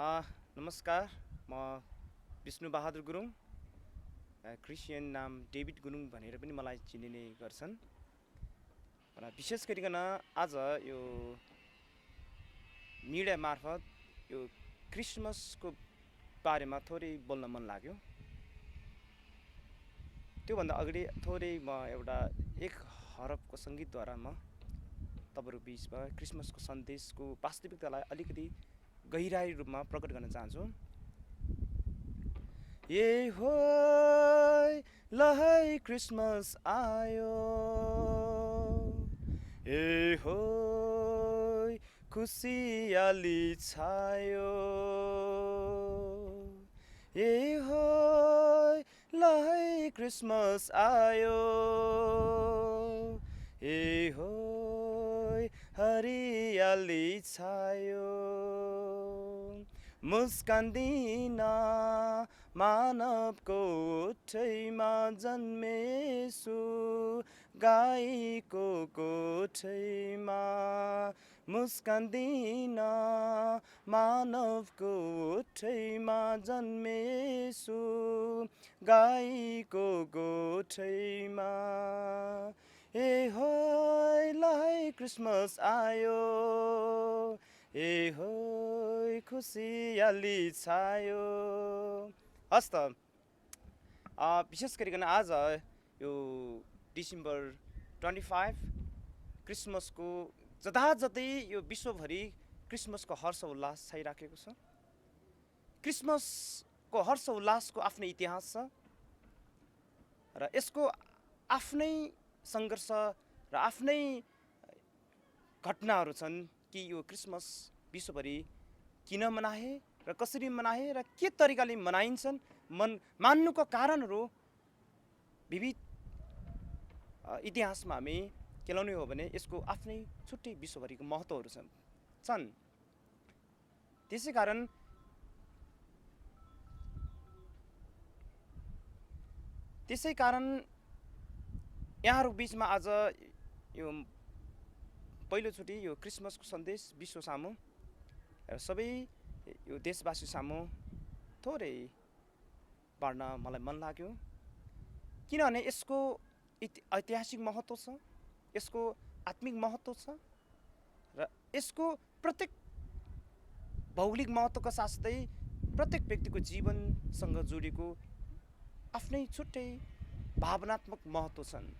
नमस्कार, म विष्णु बहादुर गुरुङ, क्रिस्चियन नाम डेभिड गुरुङ भनेर पनि मलाई चिनिने गर्छन्। र विशेष गरिकन आज यो मिडिया मार्फत यो क्रिसमसको बारेमा थोरै बोल्न मन लाग्यो। त्योभन्दा अगाडि थोरै म एउटा एक हरफको सङ्गीतद्वारा म तपाईँहरू बिचमा क्रिसमसको सन्देशको वास्तविकतालाई अलिकति गहिराई रूपमा प्रकट गर्न चाहन्छु। ये होय लहै क्रिसमस आयो, ये होय खुसियाली छायो, ये होय लहै क्रिसमस आयो, ये होय हरियाली छायो। मुस्कान दिन मानवको ओठैमा जन्मे येशू, गाईको कोठैमा। मुस्कान दिन मानवको ओठैमा जन्मे येशू, गाईको गोठैमा। ए होय लहै क्रिसमस आयो, ए होय खुसियाली छायो। हस् त, विशेष गरिकन आज यो डिसेम्बर 25 क्रिसमसको जताजतै यो विश्वभरि क्रिसमसको हर्ष उल्लास छाइराखेको छ। क्रिसमसको हर्ष उल्लासको आफ्नै इतिहास छ र यसको आफ्नै सङ्घर्ष र आफ्नै घटनाहरू छन् कि यो क्रिसमस विश्वभरि किन मनाए र कसरी मनाए र के तरिकाले मनाइन्छन्। मान्नुको कारणहरू विविध इतिहासमा हामी केलाउने हो भने यसको आफ्नै छुट्टै विश्वभरिको महत्त्वहरू छन्। त्यसै कारण यहाँहरू बिचमा आज यो पहिलोचोटि यो क्रिसमसको सन्देश विश्व सामु र सबै यो देशवासी सामु थोरै बाँड्न मलाई मन लाग्यो। किनभने यसको ऐतिहासिक महत्त्व छ, यसको आत्मिक महत्त्व छ र यसको प्रत्येक भौगोलिक महत्त्वका साथसाथै प्रत्येक व्यक्तिको जीवनसँग जोडिएको आफ्नै छुट्टै भावनात्मक महत्त्व छन्।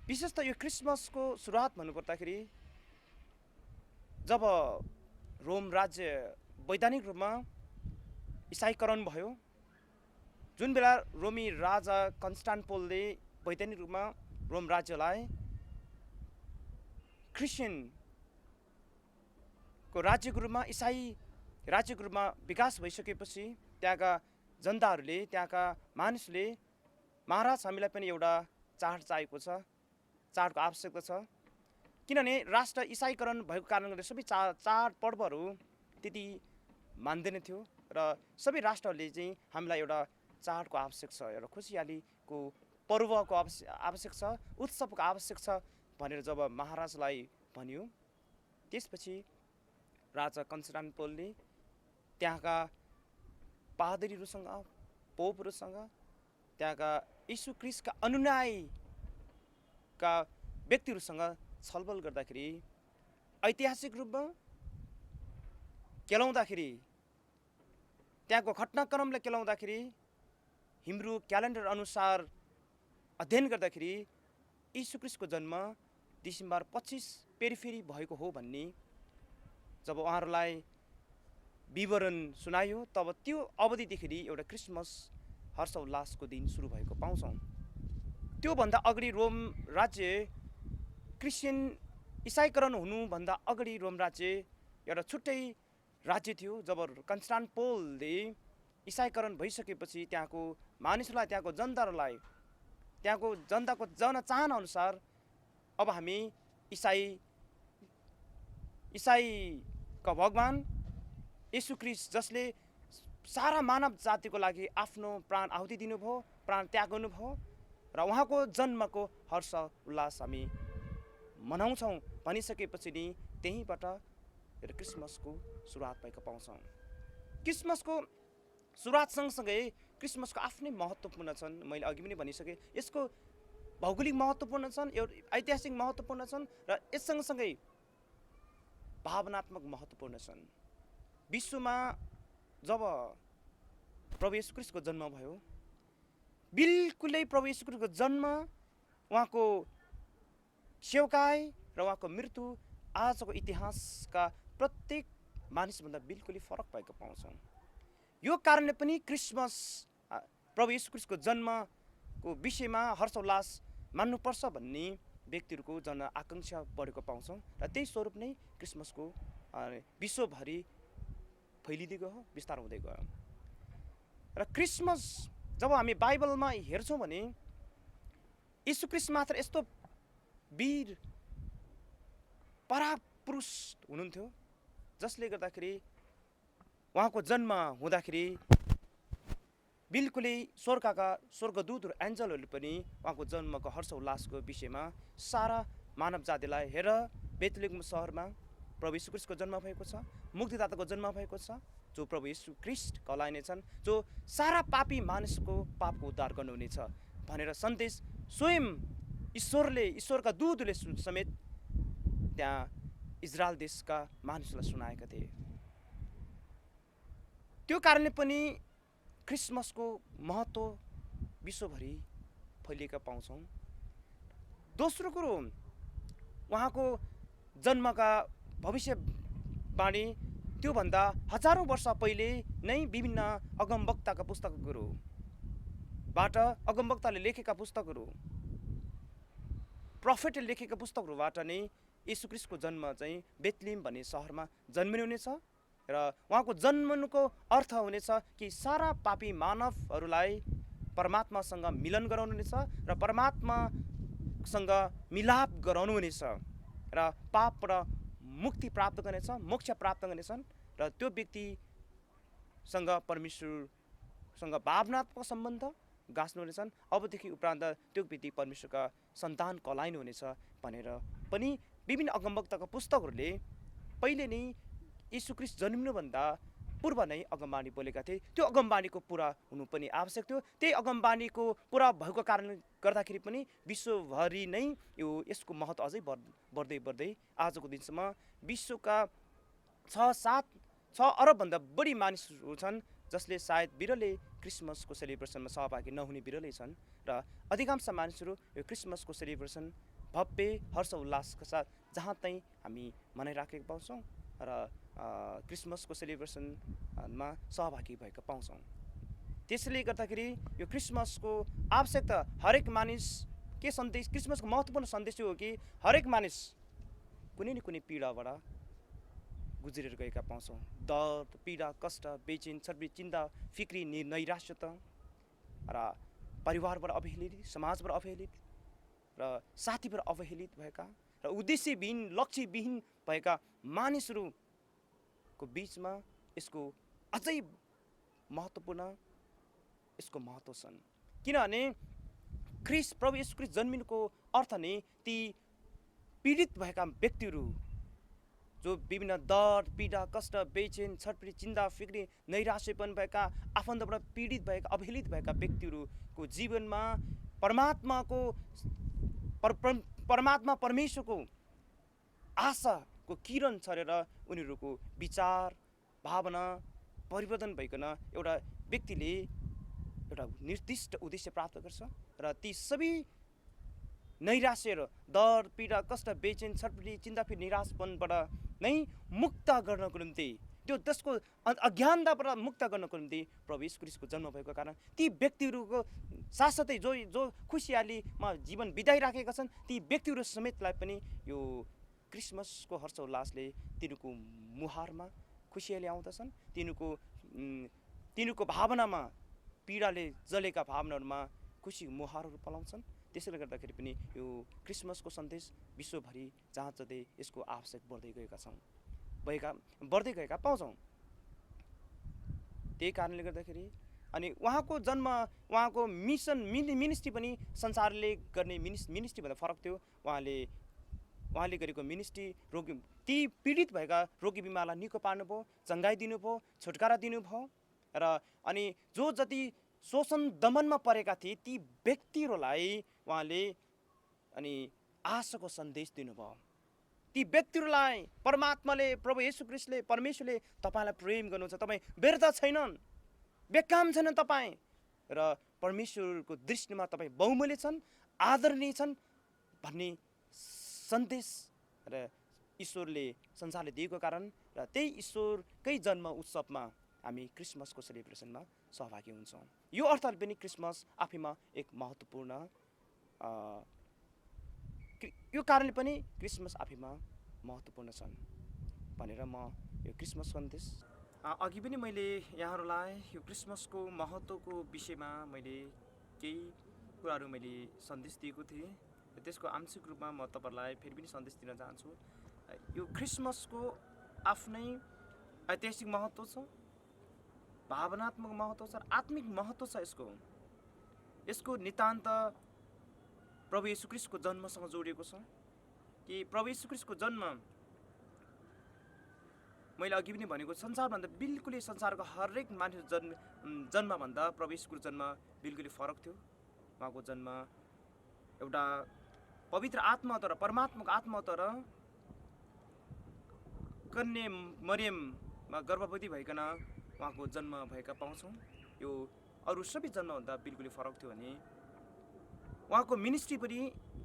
विशेष त यो क्रिसमसको सुरुवात भन्नुपर्दाखेरि जब रोम राज्य वैधानिक रूपमा इसाईकरण भयो, जुन बेला रोमी राजा कन्स्टान्टिनोपलले वैधानिक रूपमा रोम राज्यलाई क्रिस्चियनको राज्यको रूपमा, इसाई राज्यको रूपमा विकास भइसकेपछि त्यहाँका जनताहरूले, त्यहाँका मानिसले महाराज हामीलाई पनि एउटा चाड चाहिएको छ, चाडको आवश्यकता छ। किनभने राष्ट्र इसाईकरण भएको कारणले गर्दा सबै चाड पर्वहरू त्यति मान्दैन थियो र सबै राष्ट्रहरूले चाहिँ हामीलाई एउटा चाडको आवश्यक छ, एउटा खुसियालीको पर्वको आवश्यक छ, उत्सवको आवश्यक छ भनेर जब महाराजलाई भन्यो, त्यसपछि राजा कन्स्टान्टिनोपलले त्यहाँका पादरीहरूसँग, पोपहरूसँग, त्यहाँका यीशु ख्रीष्टका अनुयायीका व्यक्तिहरूसँग छलफल गर्दाखेरि ऐतिहासिक रूपमा केलाउँदाखेरि, त्यहाँको घटनाक्रमलाई केलाउँदाखेरि, हिब्रू क्यालेन्डर अनुसार अध्ययन गर्दाखेरि यीशु ख्रीष्टको जन्म डिसेम्बर 25 फेरि भएको हो भन्ने जब उहाँहरूलाई विवरण सुनायो, तब त्यो अवधिदेखि एउटा क्रिसमस हर्ष उल्लासको दिन सुरु भएको पाउँछौँ। त्योभन्दा अगाडि रोम राज्य क्रिस्चियन इसाईकरण हुनुभन्दा अगाडि रोम राज्य एउटा छुट्टै राज्य थियो। जब कन्स्टान्टिनोपलले इसाईकरण भइसकेपछि त्यहाँको मानिसहरूलाई, त्यहाँको जनताको जनचाहना अनुसार अब हामी इसाईका भगवान यीशु ख्रीष्ट जसले सारा मानव जातिको लागि आफ्नो प्राण आहुति दिनुभयो, प्राण त्याग गर्नुभयो र उहाँको जन्मको हर्ष उल्लास हामी मनाउँछौँ भनिसकेपछि नि त्यहीँबाट क्रिसमसको सुरुवात भएको पाउँछौँ। क्रिसमसको सुरुवात सँगसँगै क्रिसमसको आफ्नै महत्त्वपूर्ण छन्। मैले अघि पनि भनिसकेँ, यसको भौगोलिक महत्त्वपूर्ण छन्, ऐतिहासिक महत्त्वपूर्ण छन् र यस सँगसँगै भावनात्मक महत्त्वपूर्ण छन्। विश्वमा जब प्रभु येशू ख्रीष्टको जन्म भयो, बिल्कुलै प्रभु येशू ख्रीष्टको जन्म, उहाँको सेवकाई र उहाँको मृत्यु आजको इतिहासका प्रत्येक मानिसभन्दा बिल्कुलै फरक भएको पाउँछौँ। यो कारणले पनि क्रिसमस प्रभु येशू ख्रीष्टको जन्मको विषयमा हर्षोल्लास मान्नुपर्छ भन्ने व्यक्तिहरूको जन आकांक्षा बढेको पाउँछौँ र त्यही स्वरूप नै क्रिसमसको विश्वभरि फैलिँदै गयो, विस्तार हुँदै गयो। र क्रिसमस जब हामी बाइबलमा हेर्छौँ भने येशू ख्रीष्ट मात्र यस्तो वीर परापुरुष हुनुहुन्थ्यो जसले गर्दाखेरि उहाँको जन्म हुँदाखेरि बिल्कुलै स्वर्गदूतहरू एन्जलहरूले पनि उहाँको जन्मको हर्षोल्लासको विषयमा सारा मानव जातिलाई, हेर बेथलेहेम सहरमा प्रभु येशू ख्रीष्टको जन्म भएको छ, मुक्तिदाताको जन्म भएको छ, जो प्रभु येशू ख्रीष्ट कहलाइनेछन्, जो सारा पापी मानिसको पापको उद्धार गर्नुहुनेछ भनेर सन्देश स्वयं ईश्वरका दूतले समेत त्यहाँ इजरायल देशका मानिसलाई सुनाएका थिए। त्यो कारणले पनि क्रिसमसको महत्त्व विश्वभरि फैलिएका पाउँछौँ। दोस्रो कुरो, उहाँको जन्मका भविष्यवाणी त्योभन्दा हजारौँ वर्ष पहिले नै विभिन्न अगमवक्ताका पुस्तकहरूबाट, अगमवक्ताले लेखेका पुस्तकहरू, प्रोफेटले लेखेका पुस्तकहरूबाट नै येशू ख्रीष्टको जन्म चाहिँ बेथलेहेम भन्ने सहरमा जन्मिनु हुनेछ र उहाँको जन्मनुको अर्थ हुनेछ कि सारा पापी मानवहरूलाई परमात्मासँग मिलन गराउनु हुनेछ र परमात्मासँग मिलाप गराउनु हुनेछ र पापबाट मुक्ति प्राप्त गर्नेछ, मोक्ष प्राप्त गर्नेछन् र त्यो व्यक्तिसँग परमेश्वरसँग भावनात्मक सम्बन्ध गाँच्नुहुनेछन्। अबदेखि उपरान्त त्यो व्यक्ति परमेश्वरका सन्तान कहलाइनु हुनेछ भनेर पनि विभिन्न अगमवक्ताका पुस्तकहरूले पहिले नै येशू ख्रीष्ट जन्मिनुभन्दा पूर्व नै अगमबानी बोलेका थिए। त्यो अगमबानीको पुरा हुनु पनि आवश्यक थियो। त्यही अगमबानीको पुरा भएको कारणले गर्दाखेरि पनि विश्वभरि नै यसको महत्त्व अझै बढ्दै आजको दिनसम्म विश्वका 6 अरबभन्दा बढी मानिसहरू छन् जसले सायद बिरलै क्रिसमसको सेलिब्रेसनमा सहभागी नहुने बिरलै छन् र अधिकांश मानिसहरू यो क्रिसमसको सेलिब्रेसन भव्य हर्ष उल्लासका साथ जहाँ तहीँ हामी मनाइराखेका पाउँछौँ र क्रिसमसको सेलिब्रेसनमा सहभागी भएका पाउँछौँ। त्यसले गर्दाखेरि यो क्रिसमसको आवश्यकता हरेक मानिस के सन्देश, क्रिसमसको महत्त्वपूर्ण सन्देश यो हो कि हरेक मानिस कुनै न कुनै पीडाबाट गुज्रेर गएका पाउँछौँ। दर्द, पीडा, कष्ट, बेचैन, छटपटी, चिन्ता, फिक्री, नैराश्यता र परिवारबाट अवहेलित, समाजबाट अवहेलित र साथीबाट अवहेलित भएका र उद्देश्यविहीन, लक्ष्यविहीन भएका मानिसहरूको बिचमा यसको अझै महत्त्वपूर्ण यसको महत्त्व छन्। किनभने प्रभु येशू ख्रीष्ट जन्मिनुको अर्थ नै ती पीडित भएका व्यक्तिहरू जो विभिन्न दर्द, पीडा, कष्ट, बेचैन, छटपटी, चिन्ता, फिक्री, नैराश्यपन भएका, आफन्तबाट पीडित भएका, अवहेलित भएका व्यक्तिहरूको जीवनमा परमात्मा परमेश्वरको आशाको किरण छरेर उनीहरूको विचार, भावना परिवर्तन भइकन एउटा व्यक्तिले एउटा निर्दिष्ट उद्देश्य प्राप्त गर्छ र ती सबै नैराश्य र दर्द, पीडा, कष्ट, बेचैन, छटपटी, चिन्ता, फिर निराशपनबाट नै मुक्त गर्नको निम्ति, त्यो त्यसको अज्ञानताबाट मुक्त गर्नको निम्ति प्रभु येशू ख्रीष्टको जन्म भएको कारण ती व्यक्तिहरूको साथसाथै जो खुसियालीमा जीवन बिताइराखेका छन् ती व्यक्तिहरू समेतलाई पनि यो क्रिसमसको हर्षोल्लासले तिनीहरूको मुहारमा खुसियाली आउँदछन्। तिनीहरूको भावनामा, पीडाले जलेका भावनाहरूमा खुसी मुहारहरू पलाउँछन्। त्यसैले गर्दाखेरि पनि यो क्रिसमसको सन्देश विश्वभरि जहाँ जतै यसको आवश्यक बढ्दै गएका पाउँछौँ। त्यही कारणले गर्दाखेरि अनि उहाँको जन्म, उहाँको मिनिस्ट्री पनि संसारले गर्ने मिनिस्ट्रीभन्दा फरक थियो। उहाँले उहाँले गरेको मिनिस्ट्री रोगी ती पीडित भएका रोगी बिमारलाई निको पार्नुभयो, चङ्गाइदिनु भयो, छुटकारा दिनुभयो। र अनि जो जति शोषण दमनमा परेका थिए ती व्यक्तिहरूलाई उहाँले अनि आशाको सन्देश दिनुभयो। ती व्यक्तिहरूलाई परमात्माले, प्रभु येशू ख्रीष्टले, परमेश्वरले तपाईँलाई प्रेम गर्नुहुन्छ। तपाईँ व्यर्थ छैनन्, बेकाम छैनन् तपाईँ, र परमेश्वरको दृष्टिमा तपाईँ बहुमूल्य छन्, आदरणीय छन् भन्ने सन्देश र ईश्वरले संसारले दिएको कारण र त्यही ईश्वरकै जन्म उत्सवमा हामी क्रिसमसको सेलिब्रेसनमा सहभागी हुन्छौँ। यो अर्थले पनि क्रिसमस आफैमा एक महत्त्वपूर्ण यो कारणले पनि क्रिसमस आफैमा महत्त्वपूर्ण छन् भनेर म यो क्रिसमस सन्देश अघि पनि मैले यहाँहरूलाई यो क्रिसमसको महत्त्वको विषयमा मैले केही कुराहरू मैले सन्देश दिएको थिएँ। त्यसको आंशिक रूपमा म तपाईँहरूलाई फेरि पनि सन्देश दिन चाहन्छु। यो क्रिसमसको आफ्नै ऐतिहासिक महत्त्व छ, भावनात्मक महत्त्व छ, आत्मिक महत्त्व छ। यसको नितान्त प्रभु येशू ख्रीष्टको जन्मसँग जोडिएको छ। कि प्रभु येशू ख्रीष्टको जन्म मैले अघि पनि भनेको संसारभन्दा बिल्कुलै संसारको हरेक मानिस जन्मभन्दा प्रभु येशूको जन्म बिल्कुलै फरक थियो। उहाँको जन्म एउटा पवित्र आत्माद्वारा, परमात्माको आत्माद्वारा कन्या मरियममा गर्भवती भइकन उहाँको जन्म भएका पाउँछौँ। यो अरू सबै जन्मभन्दा बिल्कुलै फरक थियो भने उहाँको मिनिस्ट्री पनि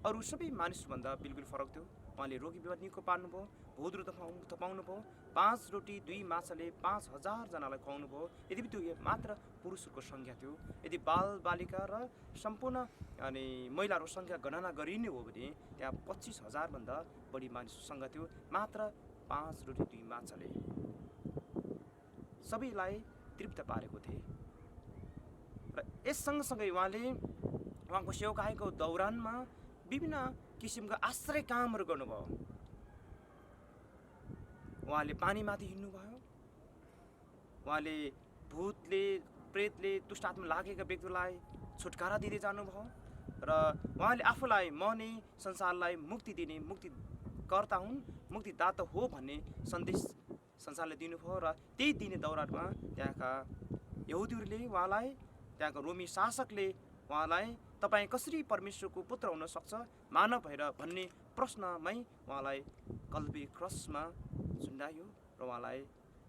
अरू सबै मानिसभन्दा बिल्कुल फरक थियो। उहाँले रोगी बिमार निको पार्नुभयो, भूतहरू थपाउनुभयो, 5 रोटी 2 माछाले 5,000 जनालाई खुवाउनु भयो। यद्यपि त्यो मात्र पुरुषहरूको सङ्ख्या थियो, यदि बाल बालिका र सम्पूर्ण अनि महिलाहरूको सङ्ख्या गणना गरिने हो भने त्यहाँ 25,000 भन्दा बढी मानिसको सङ्ख्या थियो। मात्र 5 रोटी 2 माछाले सबैलाई तृप्त पारेको थिए। र यस सँगसँगै उहाँको सेवाकाईको दौरानमा विभिन्न किसिमका आश्चर्य कामहरू गर्नुभयो। उहाँले पानीमाथि हिँड्नुभयो, उहाँले भूतले प्रेतले दुष्ट आत्मा लागेका व्यक्तिलाई छुटकारा दिँदै जानुभयो र उहाँले आफूलाई म नै संसारलाई मुक्ति दिने मुक्तिकर्ता हुन्, मुक्तिदाता हो भन्ने सन्देश संसारले दिनुभयो। र त्यही दिने दौरानमा त्यहाँका यहुदीहरूले उहाँलाई, त्यहाँको रोमी शासकले उहाँलाई तपाईँ कसरी परमेश्वरको पुत्र हुन सक्छ मानव भएर भन्ने प्रश्नमै उहाँलाई कल्बी क्रसमा झुन्डायो र उहाँलाई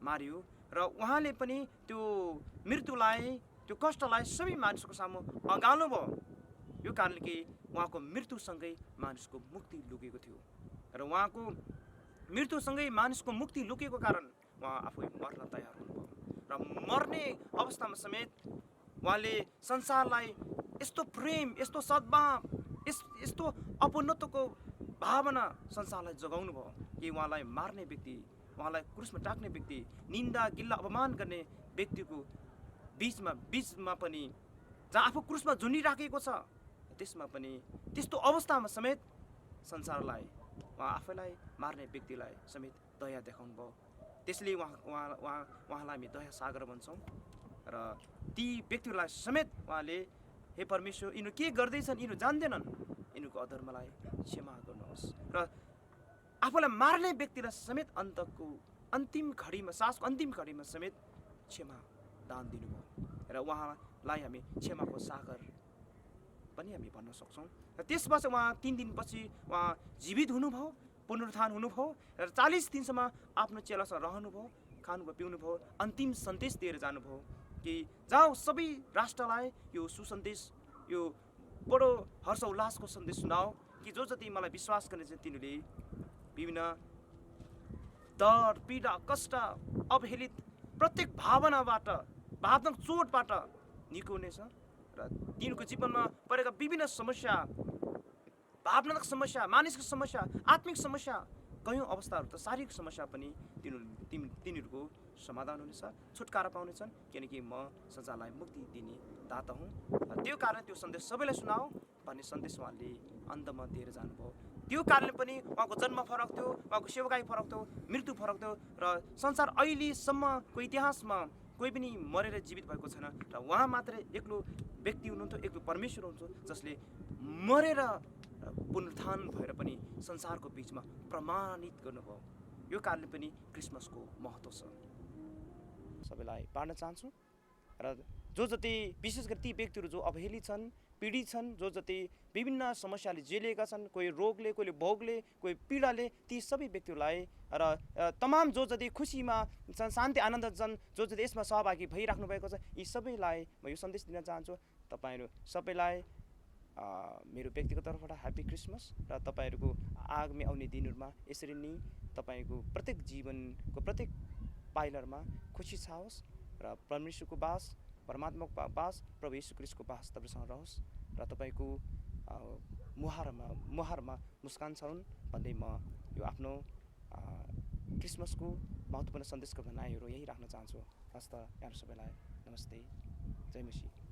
मारियो। र उहाँले पनि त्यो मृत्युलाई, त्यो कष्टलाई सबै मानिसको सामु अँगाल्नु भयो। यो कारणले कि उहाँको मृत्युसँगै मानिसको मुक्ति लुकेको थियो र उहाँको मृत्युसँगै मानिसको मुक्ति लुकेको कारण उहाँ आफै मर्न तयार हुनुभयो र मर्ने अवस्थामा समेत उहाँले संसारलाई यस्तो प्रेम, यस्तो सद्भाव, यस्तो अपनत्वको भावना संसारलाई जगाउनु भयो कि उहाँलाई मार्ने व्यक्ति, उहाँलाई क्रुसमा टाक्ने व्यक्ति, निन्दा गिल्ला अपमान गर्ने व्यक्तिको बीचमा पनि जहाँ आफू क्रुसमा झुन्डिराखेको छ त्यसमा पनि त्यस्तो अवस्थामा समेत संसारलाई, उहाँ आफैलाई मार्ने व्यक्तिलाई समेत दया देखाउनु भयो। त्यसले उहाँलाई हामी दया सागर भन्छौँ र ती व्यक्तिहरूलाई समेत उहाँले हे परमेश्वर यिनीहरू के गर्दैछन्, यिनीहरू जान्दैनन्, यिनीहरूको अधर्मलाई क्षमा गर्नुहोस्। र आफूलाई मार्ने व्यक्तिलाई समेत अन्तिम घडीमा समेत क्षमा दान दिनुभयो र उहाँलाई हामी क्षमाको सागर पनि हामी भन्न सक्छौँ। र त्यसपछि उहाँ 3 दिनपछि उहाँ जीवित हुनुभयो, पुनरुत्थान हुनुभयो र 40 दिनसम्म आफ्नो चेलासँग रहनुभयो, खानुभयो, पिउनुभयो, अन्तिम सन्देश दिएर जानुभयो कि जाऊ सबै राष्ट्रलाई यो सुसन्देश, यो बडो हर्ष उल्लासको सन्देश सुनाऊ कि जो जति मलाई विश्वास गर्ने छ तिनीहरूले विभिन्न डर, पीडा, कष्ट, अवहेलित प्रत्येक भावनाबाट, भावनात्मक चोटबाट निको हुनेछ र तिनीहरूको जीवनमा परेका विभिन्न समस्या, भावनात्मक समस्या, मानसिक समस्या, आत्मिक समस्या, कयौँ अवस्थाहरू त शारीरिक समस्या पनि तिनीहरूको समाधान हुनेछ, छुटकारा पाउनेछन् किनकि म संसारलाई मुक्ति दिने दाता हुँ। त्यो कारण त्यो सन्देश सबैलाई सुनाऊ भन्ने सन्देश उहाँले अन्तमा दिएर जानुभयो। त्यो कारणले पनि उहाँको जन्म फरक थियो, उहाँको सेवाकाई फरक थियो, मृत्यु फरक थियो र संसार अहिलेसम्मको इतिहासमा कोही पनि मरेर जीवित भएको छैन र उहाँ मात्रै एक्लो व्यक्ति हुनुहुन्थ्यो, एक्लो परमेश्वर हुनुहुन्थ्यो जसले मरेर र पुनरुत्थान भएर पनि संसारको बिचमा प्रमाणित गर्नुभयो। यो कारणले पनि क्रिसमसको महत्त्व छ। सबैलाई बाँड्न चाहन्छु र जो जति विशेष गरी ती व्यक्तिहरू जो अवहेलित छन्, पीडित छन्, जो जति विभिन्न समस्याले जेलिएका छन्, कोही रोगले, कोहीले भोगले, कोही पीडाले, ती सबै व्यक्तिहरूलाई र तमाम जो जति खुसीमा छन्, शान्ति आनन्द छन्, जो जति यसमा सहभागी भइराख्नु भएको छ, यी सबैलाई म यो सन्देश दिन चाहन्छु। तपाईँहरू सबैलाई मेरो व्यक्तिगत तर्फबाट ह्याप्पी क्रिसमस र तपाईँहरूको आगामी आउने दिनहरूमा यसरी नै तपाईँको प्रत्येक जीवनको प्रत्येक पाइलामा खुसी छाओस् र परमेश्वरको बास, परमात्माको बास, प्रभु येशू क्रिस्टको बास तपाईँसँग रहोस् र तपाईँको मुहारमा मुस्कान छरुन् भन्दै म यो आफ्नो क्रिसमसको महत्त्वपूर्ण सन्देशको भनाइहरू यही राख्न चाहन्छु। हस्त यहाँहरू सबैलाई नमस्ते, जय मसीह।